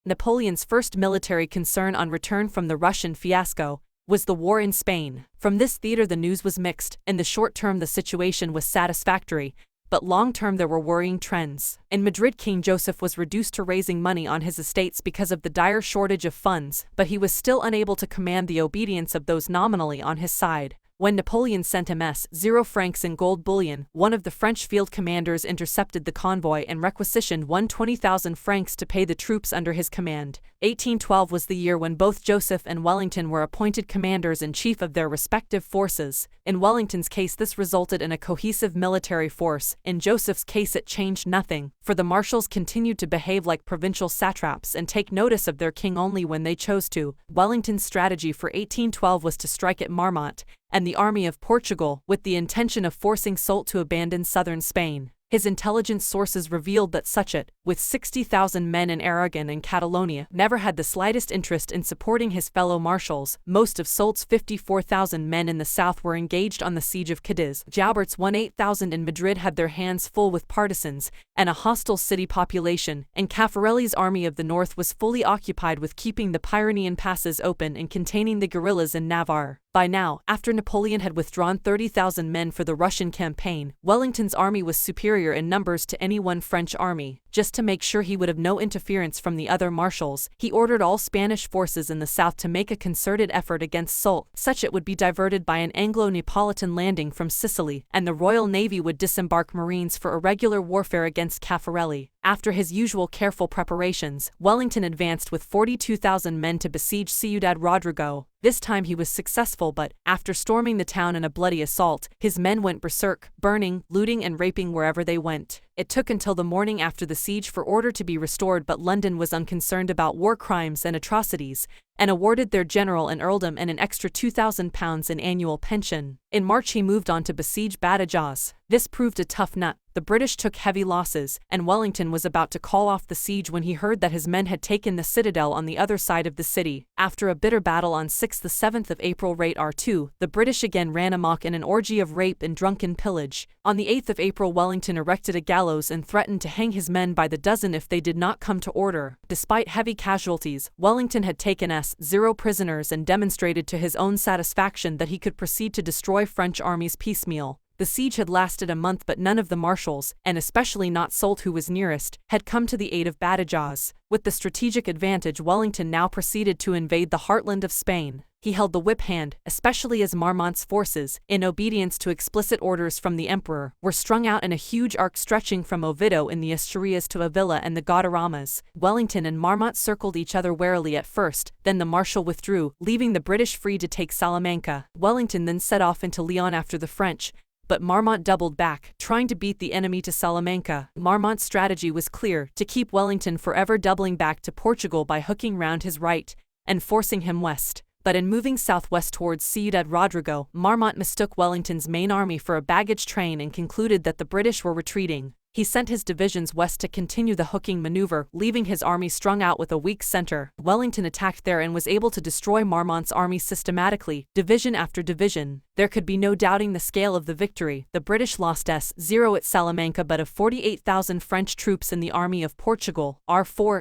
Napoleon's first military concern on return from the Russian fiasco was the war in Spain. From this theater the news was mixed. In the short term the situation was satisfactory, but long term there were worrying trends. In Madrid, King Joseph was reduced to raising money on his estates because of the dire shortage of funds, but he was still unable to command the obedience of those nominally on his side. When Napoleon sent him 0 francs in gold bullion, one of the French field commanders intercepted the convoy and requisitioned 120,000 francs to pay the troops under his command. 1812 was the year when both Joseph and Wellington were appointed commanders-in-chief of their respective forces. In Wellington's case this resulted in a cohesive military force. In Joseph's case it changed nothing, for the marshals continued to behave like provincial satraps and take notice of their king only when they chose to. Wellington's strategy for 1812 was to strike at Marmont and the army of Portugal, with the intention of forcing Soult to abandon southern Spain. His intelligence sources revealed that Suchet, with 60,000 men in Aragon and Catalonia, never had the slightest interest in supporting his fellow marshals. Most of Soult's 54,000 men in the south were engaged on the siege of Cadiz. Joubert's 8,000 in Madrid had their hands full with partisans and a hostile city population, and Caffarelli's army of the north was fully occupied with keeping the Pyrenean passes open and containing the guerrillas in Navarre. By now, after Napoleon had withdrawn 30,000 men for the Russian campaign, Wellington's army was superior in numbers to any one French army. Just to make sure he would have no interference from the other marshals, he ordered all Spanish forces in the south to make a concerted effort against Soult. Suchet would be diverted by an Anglo-Neapolitan landing from Sicily, and the Royal Navy would disembark Marines for irregular warfare against Caffarelli. After his usual careful preparations, Wellington advanced with 42,000 men to besiege Ciudad Rodrigo. This time he was successful, but, after storming the town in a bloody assault, his men went berserk, burning, looting and raping wherever they went. It took until the morning after the siege for order to be restored, but London was unconcerned about war crimes and atrocities, and awarded their general an earldom and an extra £2,000 in annual pension. In March he moved on to besiege Badajoz. This proved a tough nut. The British took heavy losses, and Wellington was about to call off the siege when he heard that his men had taken the citadel on the other side of the city. After a bitter battle on 6–7 April Rate R2, the British again ran amok in an orgy of rape and drunken pillage. On the 8th of April Wellington erected a gallows and threatened to hang his men by the dozen if they did not come to order. Despite heavy casualties, Wellington had taken 0 prisoners and demonstrated to his own satisfaction that he could proceed to destroy French armies piecemeal. The siege had lasted a month, but none of the marshals, and especially not Soult who was nearest, had come to the aid of Badajoz. With the strategic advantage, Wellington now proceeded to invade the heartland of Spain. He held the whip hand, especially as Marmont's forces, in obedience to explicit orders from the emperor, were strung out in a huge arc stretching from Oviedo in the Asturias to Avila and the Guadaramas. Wellington and Marmont circled each other warily at first, then the marshal withdrew, leaving the British free to take Salamanca. Wellington then set off into Leon after the French, but Marmont doubled back, trying to beat the enemy to Salamanca. Marmont's strategy was clear: to keep Wellington forever doubling back to Portugal by hooking round his right and forcing him west. But in moving southwest towards Ciudad Rodrigo, Marmont mistook Wellington's main army for a baggage train and concluded that the British were retreating. He sent his divisions west to continue the hooking maneuver, leaving his army strung out with a weak center. Wellington attacked there and was able to destroy Marmont's army systematically, division after division. There could be no doubting the scale of the victory. The British lost 0 at Salamanca, but of 48,000 French troops in the army of Portugal,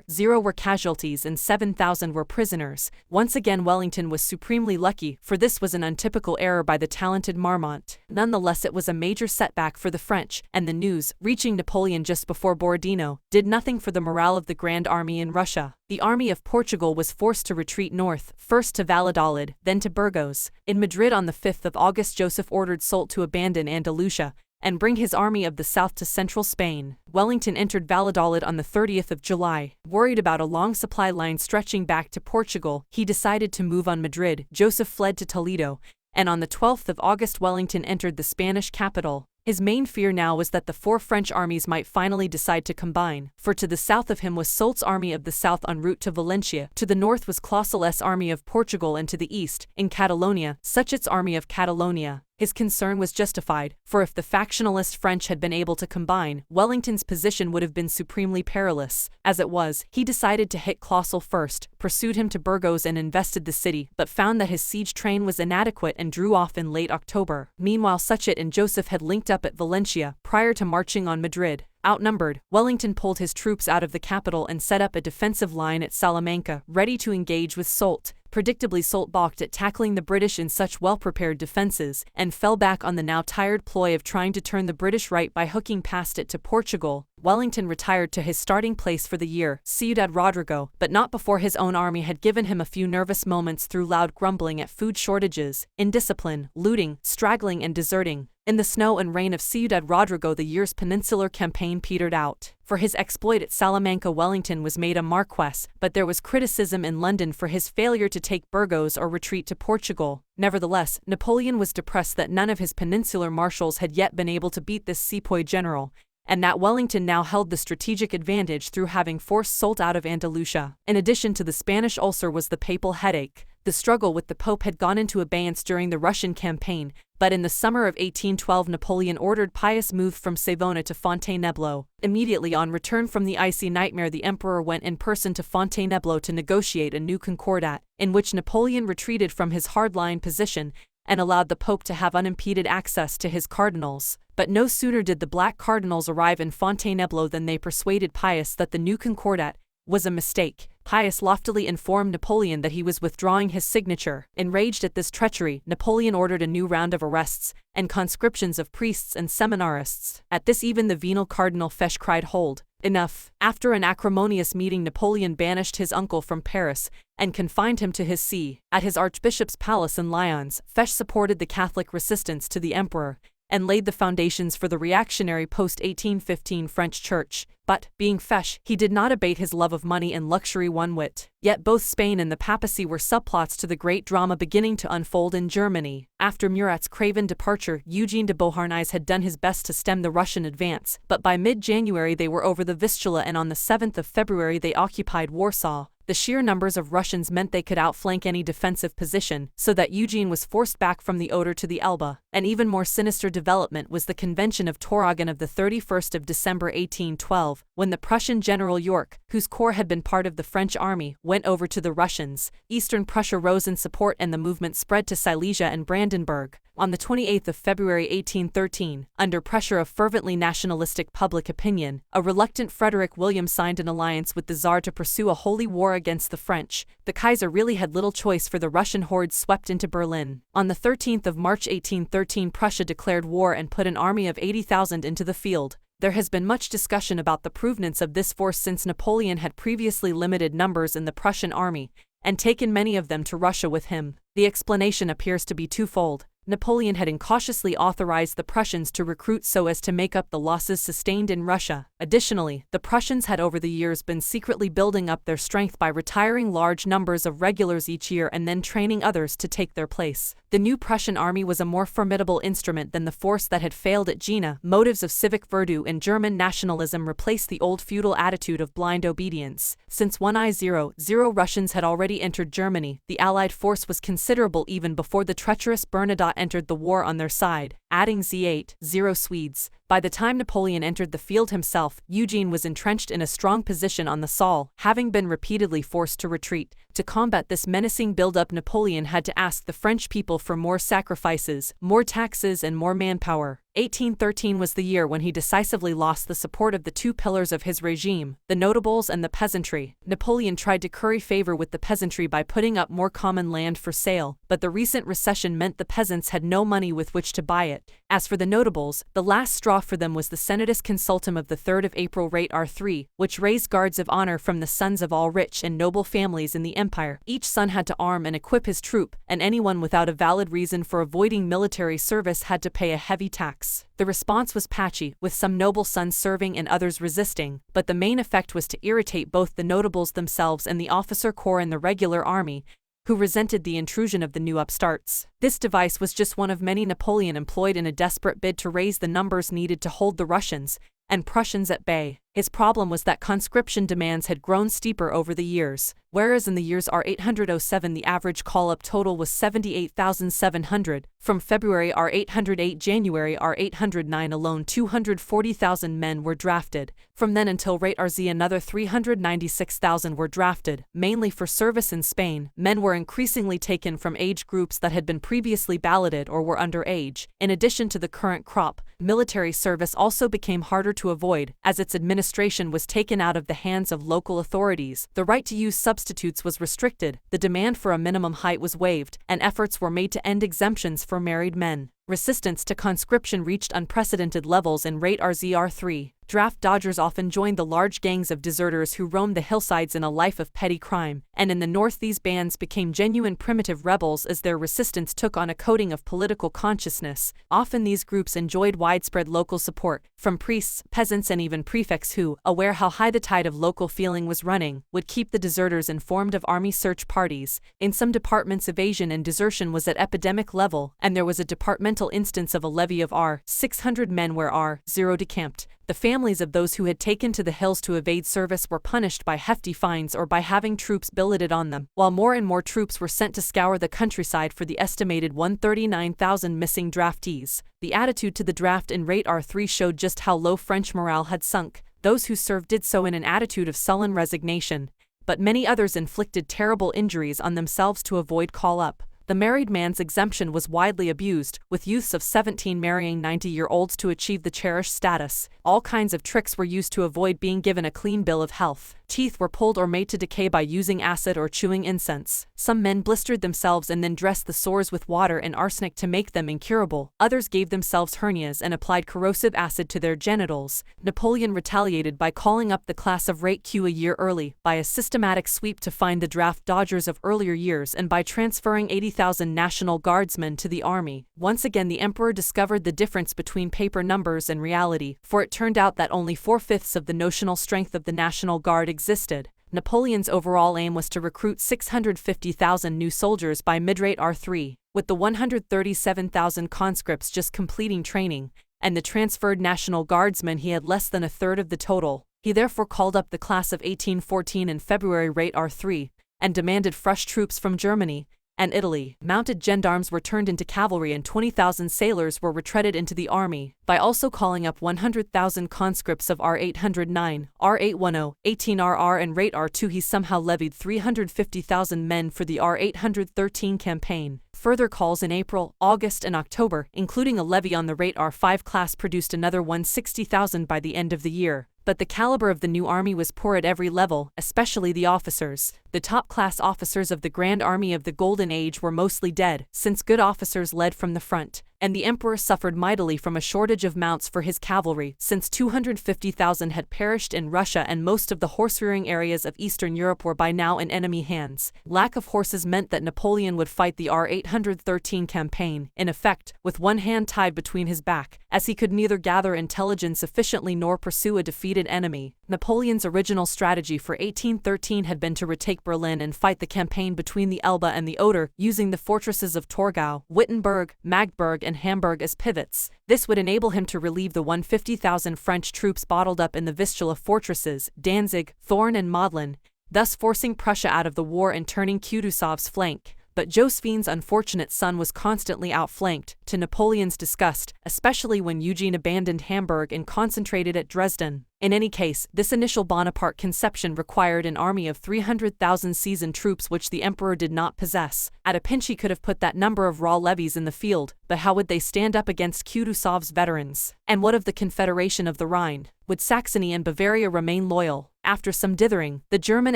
0 were casualties and 7,000 were prisoners. Once again Wellington was supremely lucky, for this was an untypical error by the talented Marmont. Nonetheless, it was a major setback for the French, and the news, reaching Napoleon just before Borodino, did nothing for the morale of the Grand Army in Russia. The army of Portugal was forced to retreat north, first to Valladolid, then to Burgos. In Madrid on the 5th of August Joseph ordered Soult to abandon Andalusia and bring his army of the south to central Spain. Wellington entered Valladolid on the 30th of July. Worried about a long supply line stretching back to Portugal, he decided to move on Madrid. Joseph fled to Toledo, and on the 12th of August Wellington entered the Spanish capital. His main fear now was that the 4 French armies might finally decide to combine, for to the south of him was Soult's army of the south en route to Valencia, to the north was Clausel's army of Portugal, and to the east, in Catalonia, Suchet's army of Catalonia. His concern was justified, for if the factionalist French had been able to combine, Wellington's position would have been supremely perilous. As it was, he decided to hit Clausel first, pursued him to Burgos and invested the city, but found that his siege train was inadequate and drew off in late October. Meanwhile, Suchet and Joseph had linked up at Valencia, prior to marching on Madrid. Outnumbered, Wellington pulled his troops out of the capital and set up a defensive line at Salamanca, ready to engage with Soult. Predictably, Soult balked at tackling the British in such well-prepared defenses, and fell back on the now tired ploy of trying to turn the British right by hooking past it to Portugal. Wellington retired to his starting place for the year, Ciudad Rodrigo, but not before his own army had given him a few nervous moments through loud grumbling at food shortages, indiscipline, looting, straggling and deserting. In the snow and rain of Ciudad Rodrigo, the year's peninsular campaign petered out. For his exploit at Salamanca, Wellington was made a Marquess, but there was criticism in London for his failure to take Burgos or retreat to Portugal. Nevertheless, Napoleon was depressed that none of his peninsular marshals had yet been able to beat this sepoy general, and that Wellington now held the strategic advantage through having forced Soult out of Andalusia. In addition to the Spanish ulcer was the papal headache. The struggle with the Pope had gone into abeyance during the Russian campaign, but in the summer of 1812 Napoleon ordered Pius moved from Savona to Fontainebleau. Immediately on return from the icy nightmare, the emperor went in person to Fontainebleau to negotiate a new concordat, in which Napoleon retreated from his hardline position and allowed the Pope to have unimpeded access to his cardinals. But no sooner did the Black Cardinals arrive in Fontainebleau than they persuaded Pius that the new concordat was a mistake. Pius loftily informed Napoleon that he was withdrawing his signature. Enraged at this treachery, Napoleon ordered a new round of arrests and conscriptions of priests and seminarists. At this, even the venal Cardinal Fesch cried, "Hold! Enough!" After an acrimonious meeting, Napoleon banished his uncle from Paris and confined him to his see. At his archbishop's palace in Lyons, Fesch supported the Catholic resistance to the emperor and laid the foundations for the reactionary post-1815 French church. But, being Fesch, he did not abate his love of money and luxury one whit. Yet both Spain and the papacy were subplots to the great drama beginning to unfold in Germany. After Murat's craven departure, Eugene de Beauharnais had done his best to stem the Russian advance, but by mid-January they were over the Vistula, and on the 7th of February they occupied Warsaw. The sheer numbers of Russians meant they could outflank any defensive position, so that Eugene was forced back from the Oder to the Elbe. An even more sinister development was the Convention of Torringen of the 31st of December 1812, when the Prussian General York, whose corps had been part of the French army, went over to the Russians. Eastern Prussia rose in support and the movement spread to Silesia and Brandenburg. On the 28th of February 1813, under pressure of fervently nationalistic public opinion, a reluctant Frederick William signed an alliance with the Tsar to pursue a holy war against the French. The Kaiser really had little choice, for the Russian hordes swept into Berlin. On the 13th of March 1813, Prussia declared war and put an army of 80,000 into the field. There has been much discussion about the provenance of this force, since Napoleon had previously limited numbers in the Prussian army and taken many of them to Russia with him. The explanation appears to be twofold. Napoleon had incautiously authorized the Prussians to recruit so as to make up the losses sustained in Russia. Additionally, the Prussians had over the years been secretly building up their strength by retiring large numbers of regulars each year and then training others to take their place. The new Prussian army was a more formidable instrument than the force that had failed at Jena. Motives of civic virtue and German nationalism replaced the old feudal attitude of blind obedience. Since 1000 Russians had already entered Germany, the Allied force was considerable even before the treacherous Bernadotte entered the war on their side, adding 0 Swedes. By the time Napoleon entered the field himself, Eugene was entrenched in a strong position on the Saale, having been repeatedly forced to retreat. To combat this menacing build-up, Napoleon had to ask the French people for more sacrifices, more taxes and more manpower. 1813 was the year when he decisively lost the support of the two pillars of his regime, the notables and the peasantry. Napoleon tried to curry favor with the peasantry by putting up more common land for sale, but the recent recession meant the peasants had no money with which to buy it. As for the notables, the last straw for them was the Senatus Consultum of the 3rd of April Rate R3, which raised guards of honor from the sons of all rich and noble families in the empire. Each son had to arm and equip his troop, and anyone without a valid reason for avoiding military service had to pay a heavy tax. The response was patchy, with some noble sons serving and others resisting, but the main effect was to irritate both the notables themselves and the officer corps in the regular army, who resented the intrusion of the new upstarts. This device was just one of many Napoleon employed in a desperate bid to raise the numbers needed to hold the Russians and Prussians at bay. His problem was that conscription demands had grown steeper over the years, whereas in the years R807 the average call-up total was 78,700, from February R808 January R809 alone 240,000 men were drafted. From then until rate RZ another 396,000 were drafted, mainly for service in Spain. Men were increasingly taken from age groups that had been previously balloted or were underage. In addition to the current crop, military service also became harder to avoid, as its administration was taken out of the hands of local authorities. The right to use substitutes was restricted, the demand for a minimum height was waived, and efforts were made to end exemptions for married men. Resistance to conscription reached unprecedented levels in rate RZR3. Draft dodgers often joined the large gangs of deserters who roamed the hillsides in a life of petty crime, and in the north these bands became genuine primitive rebels as their resistance took on a coating of political consciousness. Often these groups enjoyed widespread local support, from priests, peasants and even prefects who, aware how high the tide of local feeling was running, would keep the deserters informed of army search parties. In some departments evasion and desertion was at epidemic level, and there was a departmental instance of a levy of R600 men where R0 decamped. The families of those who had taken to the hills to evade service were punished by hefty fines or by having troops billeted on them, while more and more troops were sent to scour the countryside for the estimated 139,000 missing draftees. The attitude to the draft in rate R3 showed just how low French morale had sunk. Those who served did so in an attitude of sullen resignation, but many others inflicted terrible injuries on themselves to avoid call-up. The married man's exemption was widely abused, with youths of 17 marrying 90-year-olds to achieve the cherished status. All kinds of tricks were used to avoid being given a clean bill of health. Teeth were pulled or made to decay by using acid or chewing incense. Some men blistered themselves and then dressed the sores with water and arsenic to make them incurable. Others gave themselves hernias and applied corrosive acid to their genitals. Napoleon retaliated by calling up the class of rate Q a year early, by a systematic sweep to find the draft dodgers of earlier years and by transferring 80,000 National Guardsmen to the army. Once again the emperor discovered the difference between paper numbers and reality, for it turned out that only 4/5 of the notional strength of the National Guard existed. Napoleon's overall aim was to recruit 650,000 new soldiers by mid-rate R3, with the 137,000 conscripts just completing training, and the transferred National Guardsmen he had less than a third of the total. He therefore called up the class of 1814 in February rate R3, and demanded fresh troops from Germany and Italy. Mounted gendarmes were turned into cavalry and 20,000 sailors were retreated into the army. By also calling up 100,000 conscripts of R809, R810, 18RR and rate R2 he somehow levied 350,000 men for the R813 campaign. Further calls in April, August and October, including a levy on the rate R5 class, produced another 160,000 by the end of the year. But the caliber of the new army was poor at every level, especially the officers. The top-class officers of the Grand Army of the Golden Age were mostly dead, since good officers led from the front, and the emperor suffered mightily from a shortage of mounts for his cavalry, since 250,000 had perished in Russia and most of the horse-rearing areas of Eastern Europe were by now in enemy hands. Lack of horses meant that Napoleon would fight the R813 campaign, in effect, with one hand tied between his back, as he could neither gather intelligence efficiently nor pursue a defeated enemy. Napoleon's original strategy for 1813 had been to retake Berlin and fight the campaign between the Elbe and the Oder, using the fortresses of Torgau, Wittenberg, Magdeburg and Hamburg as pivots. This would enable him to relieve the 150,000 French troops bottled up in the Vistula fortresses, Danzig, Thorn and Modlin, thus forcing Prussia out of the war and turning Kutuzov's flank. But Josephine's unfortunate son was constantly outflanked, to Napoleon's disgust, especially when Eugene abandoned Hamburg and concentrated at Dresden. In any case, this initial Bonaparte conception required an army of 300,000 seasoned troops which the emperor did not possess. At a pinch he could have put that number of raw levies in the field, but how would they stand up against Kutuzov's veterans? And what of the Confederation of the Rhine? Would Saxony and Bavaria remain loyal? After some dithering, the German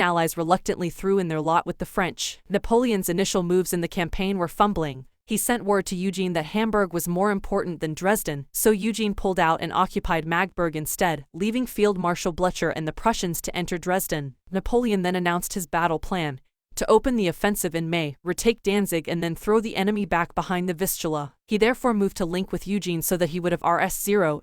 allies reluctantly threw in their lot with the French. Napoleon's initial moves in the campaign were fumbling. He sent word to Eugene that Hamburg was more important than Dresden, so Eugene pulled out and occupied Magdeburg instead, leaving Field Marshal Blücher and the Prussians to enter Dresden. Napoleon then announced his battle plan: to open the offensive in May, retake Danzig and then throw the enemy back behind the Vistula. He therefore moved to link with Eugene so that he would have Rs.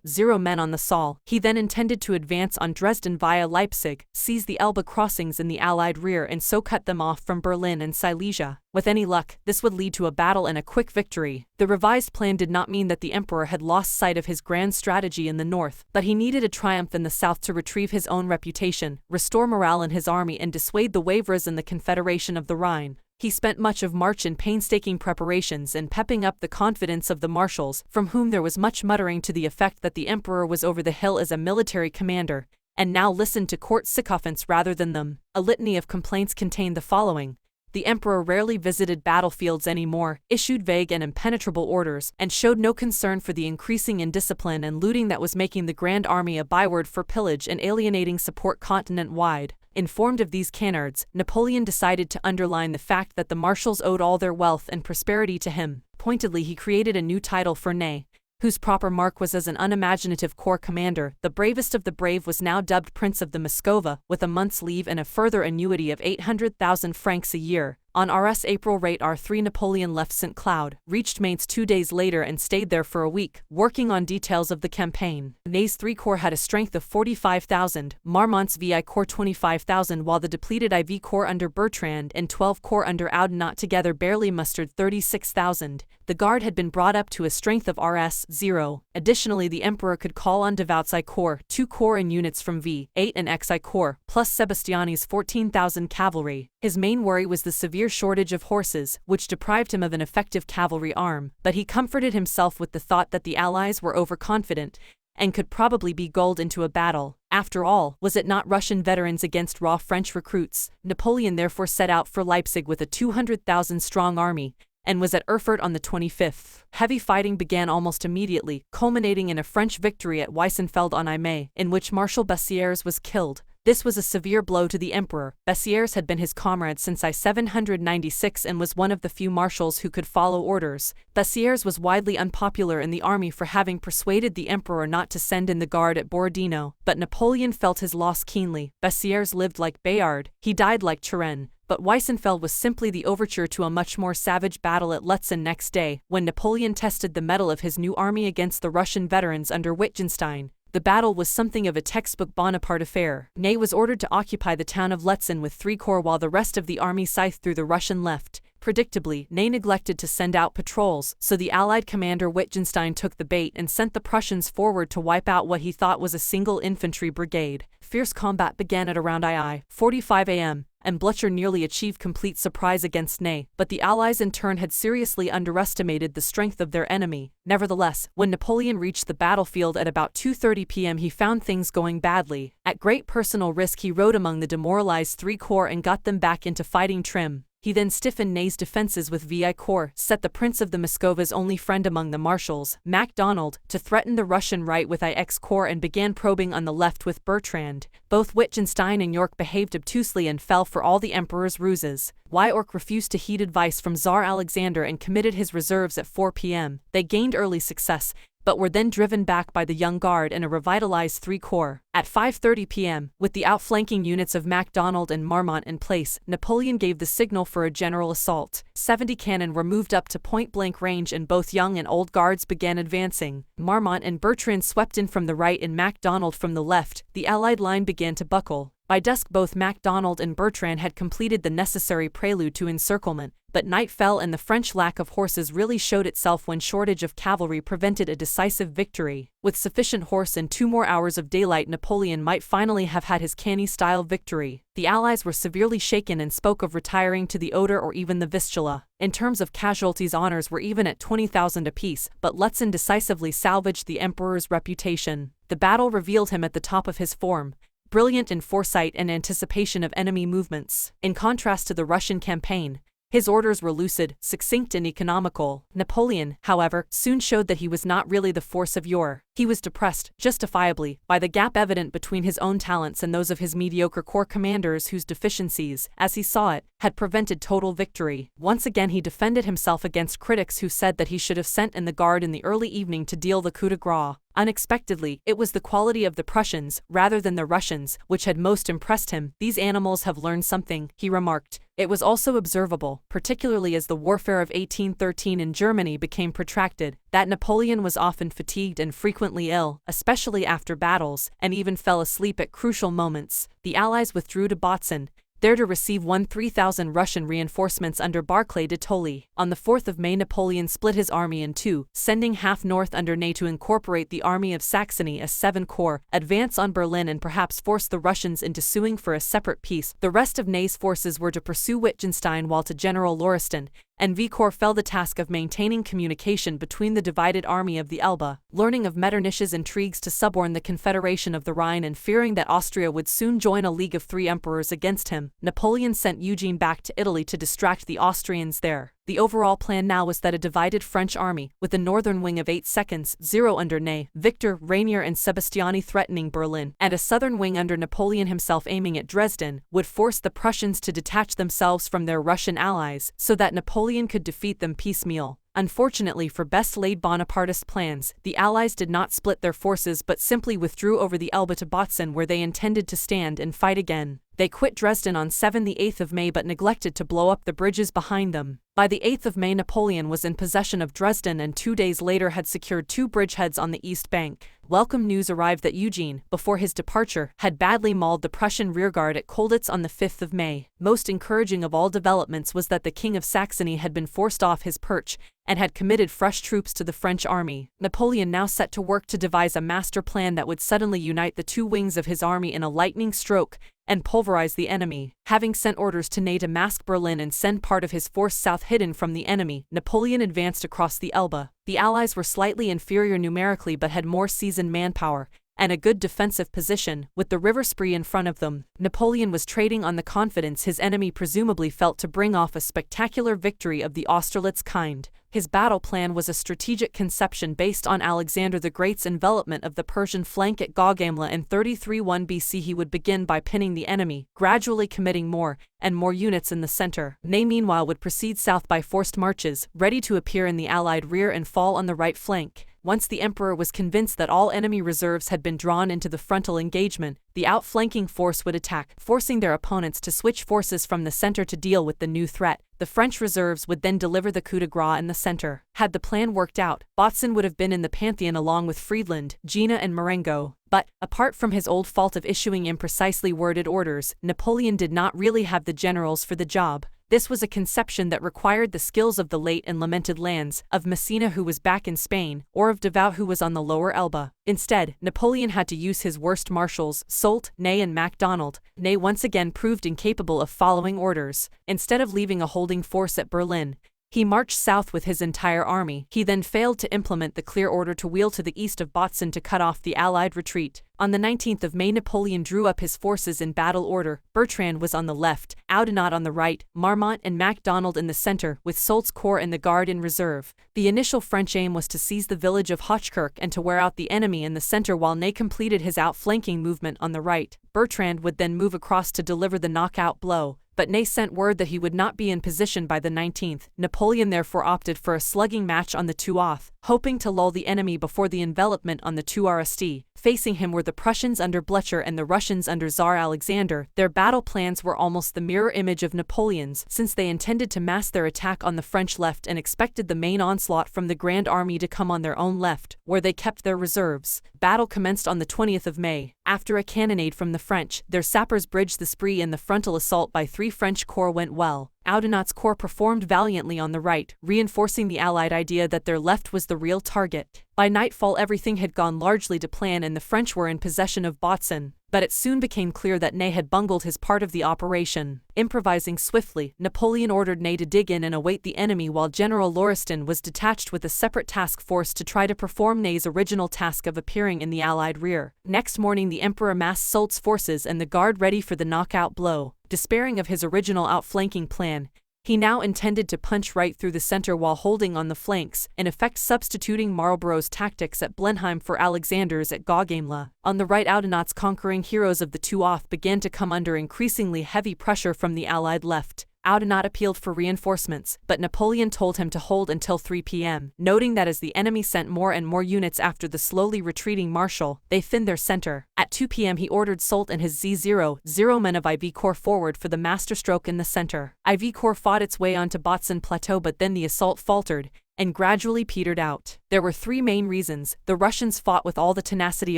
0 men on the Saal. He then intended to advance on Dresden via Leipzig, seize the Elbe crossings in the Allied rear and so cut them off from Berlin and Silesia. With any luck, this would lead to a battle and a quick victory. The revised plan did not mean that the emperor had lost sight of his grand strategy in the north, but he needed a triumph in the south to retrieve his own reputation, restore morale in his army and dissuade the waverers in the Confederation of the Rhine. He spent much of March in painstaking preparations and pepping up the confidence of the marshals, from whom there was much muttering to the effect that the emperor was over the hill as a military commander, and now listened to court sycophants rather than them. A litany of complaints contained the following. The emperor rarely visited battlefields anymore, issued vague and impenetrable orders, and showed no concern for the increasing indiscipline and looting that was making the Grand Army a byword for pillage and alienating support continent-wide. Informed of these canards, Napoleon decided to underline the fact that the marshals owed all their wealth and prosperity to him. Pointedly, he created a new title for Ney, whose proper mark was as an unimaginative corps commander. The bravest of the brave was now dubbed Prince of the Muscova, with a month's leave and a further annuity of 800,000 francs a year. On Rs. April rate R3, Napoleon left St. Cloud, reached Mainz 2 days later and stayed there for a week, working on details of the campaign. Ney's 3 corps had a strength of 45,000, Marmont's VI Corps 25,000, while the depleted IV Corps under Bertrand and 12 Corps under Oudinot together barely mustered 36,000. The Guard had been brought up to a strength of Rs. 0. Additionally, the Emperor could call on Devout's I Corps, 2 corps and units from V8 and XI Corps, plus Sebastiani's 14,000 cavalry. His main worry was the severe shortage of horses, which deprived him of an effective cavalry arm, but he comforted himself with the thought that the Allies were overconfident and could probably be gulled into a battle. After all, was it not Russian veterans against raw French recruits? Napoleon therefore set out for Leipzig with a 200,000-strong army, and was at Erfurt on the 25th. Heavy fighting began almost immediately, culminating in a French victory at Weissenfeld on Yme, in which Marshal Bessières was killed. This was a severe blow to the emperor. Bessières had been his comrade since I-796 and was one of the few marshals who could follow orders. Bessières was widely unpopular in the army for having persuaded the emperor not to send in the guard at Borodino, but Napoleon felt his loss keenly. Bessières lived like Bayard, he died like Turenne. But Weissenfeld was simply the overture to a much more savage battle at Lutzen next day, when Napoleon tested the mettle of his new army against the Russian veterans under Wittgenstein. The battle was something of a textbook Bonaparte affair. Ney was ordered to occupy the town of Lutzen with 3 corps while the rest of the army scythed through the Russian left. Predictably, Ney neglected to send out patrols, so the Allied commander Wittgenstein took the bait and sent the Prussians forward to wipe out what he thought was a single infantry brigade. Fierce combat began at around 45 a.m., and Blücher nearly achieved complete surprise against Ney, but the Allies in turn had seriously underestimated the strength of their enemy. Nevertheless, when Napoleon reached the battlefield at about 2:30 p.m. he found things going badly. At great personal risk he rode among the demoralized 3 corps and got them back into fighting trim. He then stiffened Ney's defenses with VI Corps, set the Prince of the Muscova's only friend among the marshals, MacDonald, to threaten the Russian right with IX Corps and began probing on the left with Bertrand. Both Wittgenstein and York behaved obtusely and fell for all the emperor's ruses. York refused to heed advice from Tsar Alexander and committed his reserves at 4 p.m. They gained early success, but were then driven back by the Young Guard and a revitalized 3 corps. At 5:30 p.m., with the outflanking units of MacDonald and Marmont in place, Napoleon gave the signal for a general assault. 70 cannon were moved up to point-blank range and both young and old guards began advancing. Marmont and Bertrand swept in from the right and MacDonald from the left. The Allied line began to buckle. By dusk both MacDonald and Bertrand had completed the necessary prelude to encirclement, but night fell and the French lack of horses really showed itself when shortage of cavalry prevented a decisive victory. With sufficient horse and 2 more hours of daylight, Napoleon might finally have had his canny-style victory. The Allies were severely shaken and spoke of retiring to the Oder or even the Vistula. In terms of casualties, honors were even at 20,000 apiece, but Lutzen decisively salvaged the emperor's reputation. The battle revealed him at the top of his form, brilliant in foresight and anticipation of enemy movements. In contrast to the Russian campaign, his orders were lucid, succinct and economical. Napoleon, however, soon showed that he was not really the force of yore. He was depressed, justifiably, by the gap evident between his own talents and those of his mediocre corps commanders whose deficiencies, as he saw it, had prevented total victory. Once again he defended himself against critics who said that he should have sent in the guard in the early evening to deal the coup de grace. Unexpectedly, it was the quality of the Prussians, rather than the Russians, which had most impressed him. "These animals have learned something," he remarked. It was also observable, particularly as the warfare of 1813 in Germany became protracted, that Napoleon was often fatigued and frequently ill, especially after battles, and even fell asleep at crucial moments. The Allies withdrew to Bautzen, there to receive 3,000 Russian reinforcements under Barclay de Tolly. On the 4th of May Napoleon split his army in two, sending half north under Ney to incorporate the army of Saxony as 7 corps, advance on Berlin and perhaps force the Russians into suing for a separate peace. The rest of Ney's forces were to pursue Wittgenstein while to General Lauriston, and V Corps fell the task of maintaining communication between the divided army of the Elbe. Learning of Metternich's intrigues to suborn the Confederation of the Rhine and fearing that Austria would soon join a league of 3 emperors against him, Napoleon sent Eugene back to Italy to distract the Austrians there. The overall plan now was that a divided French army, with a northern wing of 8 seconds, 0 under Ney, Victor, Rainier and Sebastiani threatening Berlin, and a southern wing under Napoleon himself aiming at Dresden, would force the Prussians to detach themselves from their Russian allies, so that Napoleon could defeat them piecemeal. Unfortunately for best-laid Bonapartist plans, the Allies did not split their forces but simply withdrew over the Elbe to Bautzen where they intended to stand and fight again. They quit Dresden on the 8th of May but neglected to blow up the bridges behind them. By the 8th of May Napoleon was in possession of Dresden and 2 days later had secured 2 bridgeheads on the east bank. Welcome news arrived that Eugene, before his departure, had badly mauled the Prussian rearguard at Colditz on the 5th of May. Most encouraging of all developments was that the King of Saxony had been forced off his perch and had committed fresh troops to the French army. Napoleon now set to work to devise a master plan that would suddenly unite the 2 wings of his army in a lightning stroke and pulverize the enemy. Having sent orders to Ney to mask Berlin and send part of his force south hidden from the enemy, Napoleon advanced across the Elbe. The Allies were slightly inferior numerically but had more seasoned manpower and a good defensive position, with the River Spree in front of them. Napoleon was trading on the confidence his enemy presumably felt to bring off a spectacular victory of the Austerlitz kind. His battle plan was a strategic conception based on Alexander the Great's envelopment of the Persian flank at Gaugamela in 33-1 BC. He would begin by pinning the enemy, gradually committing more and more units in the center. Ney meanwhile would proceed south by forced marches, ready to appear in the Allied rear and fall on the right flank. Once the Emperor was convinced that all enemy reserves had been drawn into the frontal engagement, the outflanking force would attack, forcing their opponents to switch forces from the center to deal with the new threat. The French reserves would then deliver the coup de grace in the center. Had the plan worked out, Bautzen would have been in the Pantheon along with Friedland, Jena and Marengo. But, apart from his old fault of issuing imprecisely worded orders, Napoleon did not really have the generals for the job. This was a conception that required the skills of the late and lamented Lannes, of Messina who was back in Spain, or of Devout who was on the lower Elbe. Instead, Napoleon had to use his worst marshals, Soult, Ney and MacDonald. Ney once again proved incapable of following orders. Instead of leaving a holding force at Berlin, he marched south with his entire army. He then failed to implement the clear order to wheel to the east of Bautzen to cut off the Allied retreat. On the 19th of May Napoleon drew up his forces in battle order. Bertrand was on the left, Oudenot on the right, Marmont and MacDonald in the center, with Soult's corps and the Guard in reserve. The initial French aim was to seize the village of Hochkirch and to wear out the enemy in the center while Ney completed his outflanking movement on the right. Bertrand would then move across to deliver the knockout blow, but Ney sent word that he would not be in position by the 19th. Napoleon therefore opted for a slugging match on the Tuath, hoping to lull the enemy before the envelopment on the Tuaresti. Facing him were the Prussians under Blücher and the Russians under Tsar Alexander. Their battle plans were almost the mirror image of Napoleon's, since they intended to mass their attack on the French left and expected the main onslaught from the Grand Army to come on their own left, where they kept their reserves. Battle commenced on the 20th of May. After a cannonade from the French, their sappers bridged the Spree and the frontal assault by 3 French corps went well. Oudenot's corps performed valiantly on the right, reinforcing the Allied idea that their left was the real target. By nightfall everything had gone largely to plan and the French were in possession of Bautzen, but it soon became clear that Ney had bungled his part of the operation. Improvising swiftly, Napoleon ordered Ney to dig in and await the enemy while General Lauriston was detached with a separate task force to try to perform Ney's original task of appearing in the Allied rear. Next morning the Emperor massed Soult's forces and the Guard ready for the knockout blow. Despairing of his original outflanking plan, He now intended to punch right through the center while holding on the flanks, in effect substituting Marlborough's tactics at Blenheim for Alexander's at Gaugamela. On the right, Oudinot's conquering heroes of the two off began to come under increasingly heavy pressure from the Allied left. Oudinot appealed for reinforcements, but Napoleon told him to hold until 3 p.m., noting that as the enemy sent more and more units after the slowly retreating Marshal, they thinned their center. At 2 p.m. he ordered Soult and his Z00 men of IV Corps forward for the masterstroke in the center. IV Corps fought its way onto Botzen Plateau, but then the assault faltered and gradually petered out. There were three main reasons. The Russians fought with all the tenacity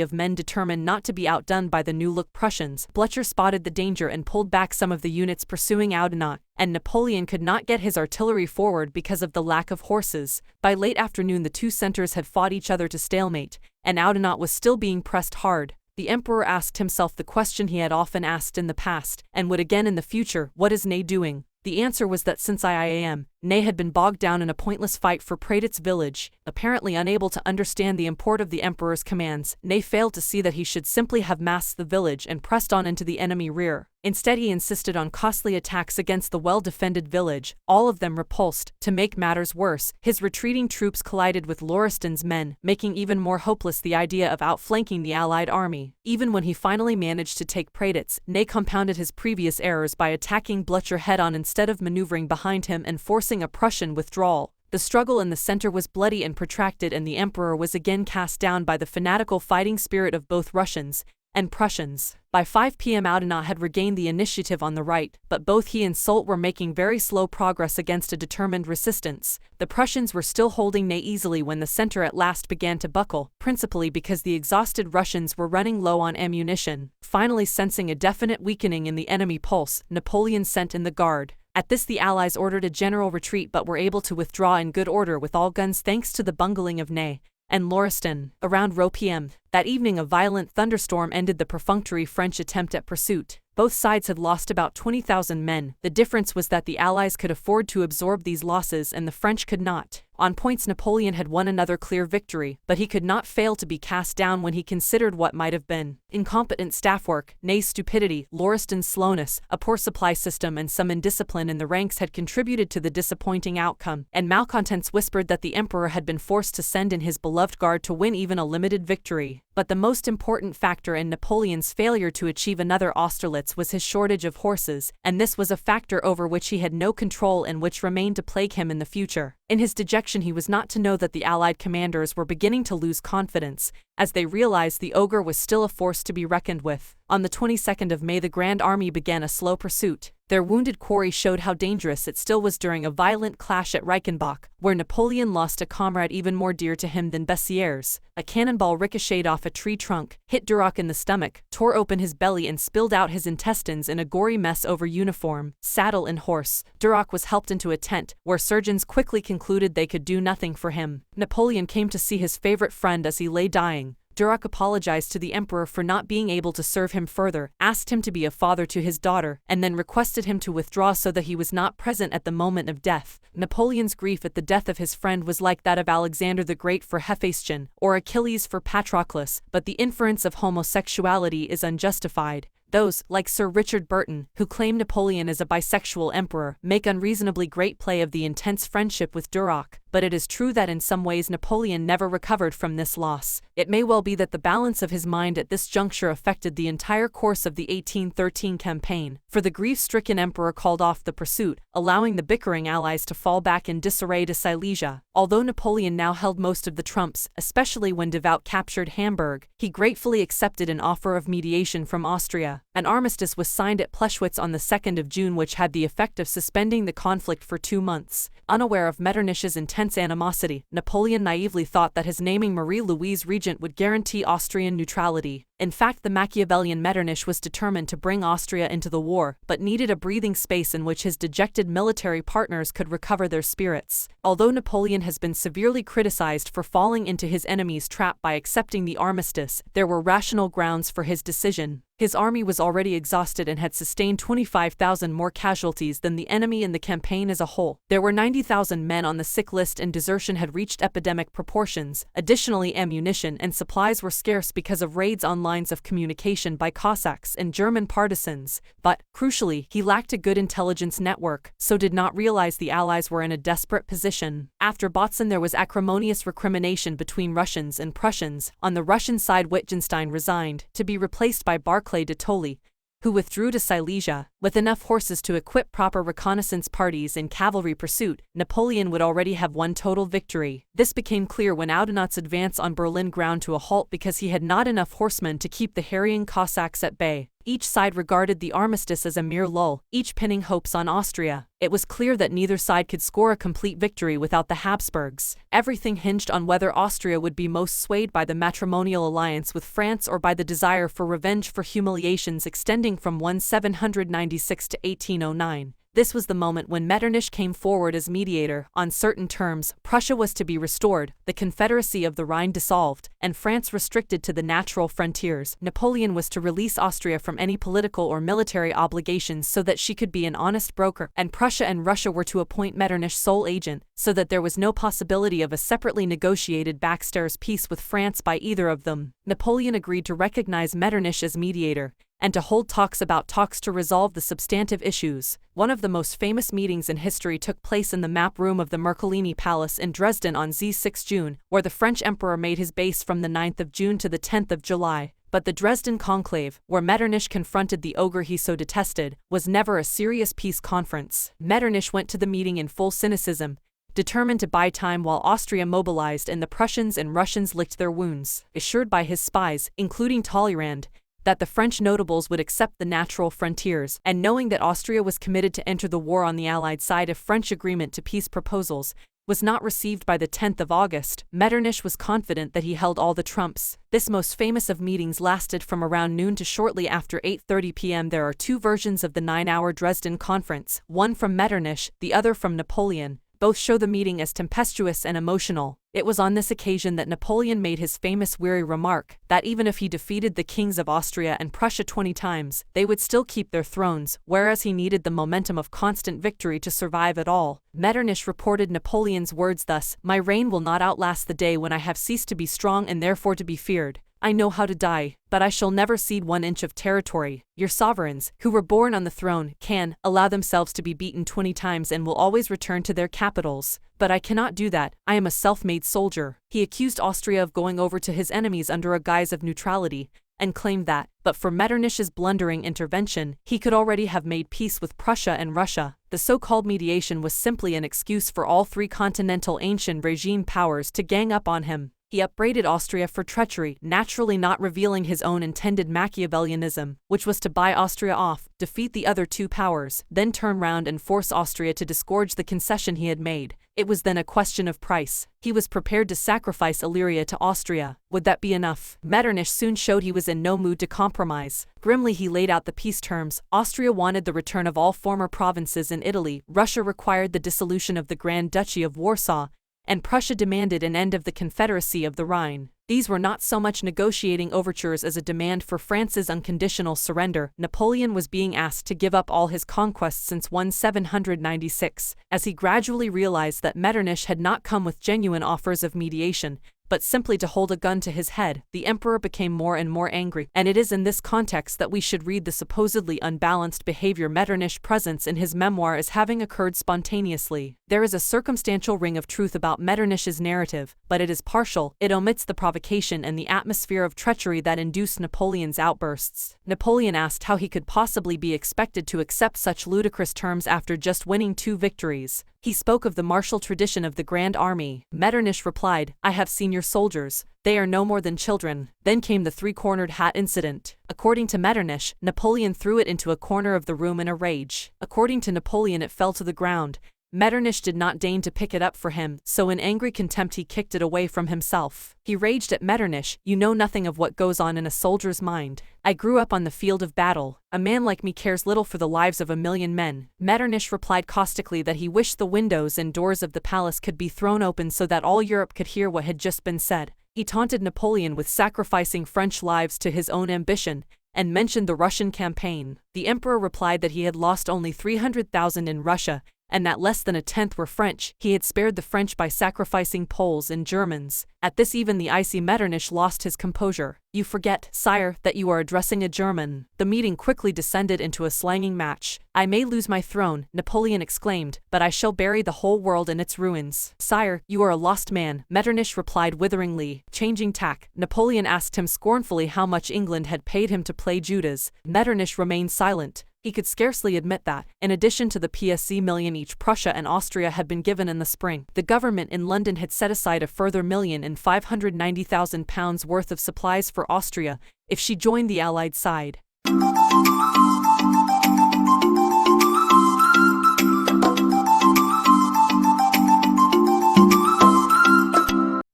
of men determined not to be outdone by the new-look Prussians. Blücher spotted the danger and pulled back some of the units pursuing Oudinot, and Napoleon could not get his artillery forward because of the lack of horses. By late afternoon the two centers had fought each other to stalemate, and Oudinot was still being pressed hard. The emperor asked himself the question he had often asked in the past, and would again in the future: what is Ney doing? The answer was that since IAM, Ney had been bogged down in a pointless fight for Praditz village. Apparently unable to understand the import of the emperor's commands, Ney failed to see that he should simply have masked the village and pressed on into the enemy rear. Instead he insisted on costly attacks against the well-defended village, all of them repulsed. To make matters worse, his retreating troops collided with Lauriston's men, making even more hopeless the idea of outflanking the Allied army. Even when he finally managed to take Praditz, Ney compounded his previous errors by attacking Blücher head-on instead of maneuvering behind him and forcing a Prussian withdrawal. The struggle in the center was bloody and protracted, and the emperor was again cast down by the fanatical fighting spirit of both Russians and Prussians. By 5 p.m. Oudinot had regained the initiative on the right, but both he and Soult were making very slow progress against a determined resistance. The Prussians were still holding Ney easily when the center at last began to buckle, principally because the exhausted Russians were running low on ammunition. Finally, sensing a definite weakening in the enemy pulse, Napoleon sent in the Guard. At this the Allies ordered a general retreat but were able to withdraw in good order with all guns thanks to the bungling of Ney and Lauriston. Around Rho p.m. that evening a violent thunderstorm ended the perfunctory French attempt at pursuit. Both sides had lost about 20,000 men. The difference was that the Allies could afford to absorb these losses and the French could not. On points Napoleon had won another clear victory, but he could not fail to be cast down when he considered what might have been. Incompetent staff work, Ney's stupidity, Lauriston's slowness, a poor supply system and some indiscipline in the ranks had contributed to the disappointing outcome, and malcontents whispered that the emperor had been forced to send in his beloved Guard to win even a limited victory. But the most important factor in Napoleon's failure to achieve another Austerlitz was his shortage of horses, and this was a factor over which he had no control and which remained to plague him in the future. In his dejection he was not to know that the Allied commanders were beginning to lose confidence, as they realized the ogre was still a force to be reckoned with. On the 22nd of May the Grand Army began a slow pursuit. Their wounded quarry showed how dangerous it still was during a violent clash at Reichenbach, where Napoleon lost a comrade even more dear to him than Bessieres. A cannonball ricocheted off a tree trunk, hit Duroc in the stomach, tore open his belly and spilled out his intestines in a gory mess over uniform, saddle and horse. Duroc was helped into a tent, where surgeons quickly concluded they could do nothing for him. Napoleon came to see his favorite friend as he lay dying. Duroc apologized to the emperor for not being able to serve him further, asked him to be a father to his daughter, and then requested him to withdraw so that he was not present at the moment of death. Napoleon's grief at the death of his friend was like that of Alexander the Great for Hephaestion, or Achilles for Patroclus, but the inference of homosexuality is unjustified. Those, like Sir Richard Burton, who claim Napoleon as a bisexual emperor, make unreasonably great play of the intense friendship with Duroc, but it is true that in some ways Napoleon never recovered from this loss. It may well be that the balance of his mind at this juncture affected the entire course of the 1813 campaign, for the grief-stricken emperor called off the pursuit, allowing the bickering allies to fall back in disarray to Silesia. Although Napoleon now held most of the trumps, especially when Devout captured Hamburg, he gratefully accepted an offer of mediation from Austria. An armistice was signed at Pleschwitz on the 2nd of June, which had the effect of suspending the conflict for 2 months. Unaware of Metternich's intense animosity, Napoleon naively thought that his naming Marie-Louise regent would guarantee Austrian neutrality. In fact, the Machiavellian Metternich was determined to bring Austria into the war, but needed a breathing space in which his dejected military partners could recover their spirits. Although Napoleon has been severely criticized for falling into his enemy's trap by accepting the armistice, there were rational grounds for his decision. His army was already exhausted and had sustained 25,000 more casualties than the enemy in the campaign as a whole. There were 90,000 men on the sick list and desertion had reached epidemic proportions. Additionally, ammunition and supplies were scarce because of raids on lines of communication by Cossacks and German partisans, but, crucially, he lacked a good intelligence network, so did not realize the Allies were in a desperate position. After Bautzen there was acrimonious recrimination between Russians and Prussians. On the Russian side, Wittgenstein resigned, to be replaced by Barclay de Tolly, who withdrew to Silesia. With enough horses to equip proper reconnaissance parties in cavalry pursuit, Napoleon would already have won total victory. This became clear when Oudenaut's advance on Berlin ground to a halt because he had not enough horsemen to keep the harrying Cossacks at bay. Each side regarded the armistice as a mere lull, each pinning hopes on Austria. It was clear that neither side could score a complete victory without the Habsburgs. Everything hinged on whether Austria would be most swayed by the matrimonial alliance with France or by the desire for revenge for humiliations extending from 1796 to 1809. This was the moment when Metternich came forward as mediator. On certain terms, Prussia was to be restored, the Confederacy of the Rhine dissolved, and France restricted to the natural frontiers. Napoleon was to release Austria from any political or military obligations so that she could be an honest broker, and Prussia and Russia were to appoint Metternich sole agent, so that there was no possibility of a separately negotiated backstairs peace with France by either of them. Napoleon agreed to recognize Metternich as mediator, and to hold talks about talks to resolve the substantive issues. One of the most famous meetings in history took place in the map room of the Mercolini Palace in Dresden on 6 June, where the French emperor made his base from the 9th of June to the 10th of July. But the Dresden conclave, where Metternich confronted the ogre he so detested, was never a serious peace conference. Metternich went to the meeting in full cynicism, determined to buy time while Austria mobilized and the Prussians and Russians licked their wounds. Assured by his spies, including Talleyrand, that the French notables would accept the natural frontiers, and knowing that Austria was committed to enter the war on the Allied side if French agreement to peace proposals was not received by the 10th of August, Metternich was confident that he held all the trumps. This most famous of meetings lasted from around noon to shortly after 8:30 p.m. There are two versions of the 9-hour Dresden Conference, one from Metternich, the other from Napoleon. Both show the meeting as tempestuous and emotional. It was on this occasion that Napoleon made his famous weary remark, that even if he defeated the kings of Austria and Prussia 20 times, they would still keep their thrones, whereas he needed the momentum of constant victory to survive at all. Metternich reported Napoleon's words thus: "My reign will not outlast the day when I have ceased to be strong and therefore to be feared. I know how to die, but I shall never cede 1 inch of territory. Your sovereigns, who were born on the throne, can allow themselves to be beaten 20 times and will always return to their capitals. But I cannot do that. I am a self-made soldier." He accused Austria of going over to his enemies under a guise of neutrality, and claimed that, but for Metternich's blundering intervention, he could already have made peace with Prussia and Russia. The so-called mediation was simply an excuse for all three continental ancient regime powers to gang up on him. He upbraided Austria for treachery, naturally not revealing his own intended Machiavellianism, which was to buy Austria off, defeat the other two powers, then turn round and force Austria to disgorge the concession he had made. It was then a question of price. He was prepared to sacrifice Illyria to Austria. Would that be enough? Metternich soon showed he was in no mood to compromise. Grimly he laid out the peace terms. Austria wanted the return of all former provinces in Italy, Russia required the dissolution of the Grand Duchy of Warsaw, and Prussia demanded an end of the Confederacy of the Rhine. These were not so much negotiating overtures as a demand for France's unconditional surrender. Napoleon was being asked to give up all his conquests since 1796, as he gradually realized that Metternich had not come with genuine offers of mediation, but simply to hold a gun to his head. The emperor became more and more angry, and it is in this context that we should read the supposedly unbalanced behavior Metternich presents in his memoir as having occurred spontaneously. There is a circumstantial ring of truth about Metternich's narrative, but it is partial. It omits the provocation and the atmosphere of treachery that induced Napoleon's outbursts. Napoleon asked how he could possibly be expected to accept such ludicrous terms after just winning 2 victories. He spoke of the martial tradition of the Grand Army. Metternich replied, "I have seen your soldiers. They are no more than children." Then came the 3-cornered hat incident. According to Metternich, Napoleon threw it into a corner of the room in a rage. According to Napoleon, it fell to the ground. Metternich did not deign to pick it up for him, so in angry contempt he kicked it away from himself. He raged at Metternich, "You know nothing of what goes on in a soldier's mind. I grew up on the field of battle. A man like me cares little for the lives of 1,000,000 men." Metternich replied caustically that he wished the windows and doors of the palace could be thrown open so that all Europe could hear what had just been said. He taunted Napoleon with sacrificing French lives to his own ambition, and mentioned the Russian campaign. The emperor replied that he had lost only 300,000 in Russia, and that less than a tenth were French. He had spared the French by sacrificing Poles and Germans. At this even the icy Metternich lost his composure. "You forget, sire, that you are addressing a German." The meeting quickly descended into a slanging match. "I may lose my throne," Napoleon exclaimed, "but I shall bury the whole world in its ruins." "Sire, you are a lost man," Metternich replied witheringly. Changing tack, Napoleon asked him scornfully how much England had paid him to play Judas. Metternich remained silent. He could scarcely admit that, in addition to the PSC million each Prussia and Austria had been given in the spring, the government in London had set aside a further £1,590,000 worth of supplies for Austria if she joined the Allied side.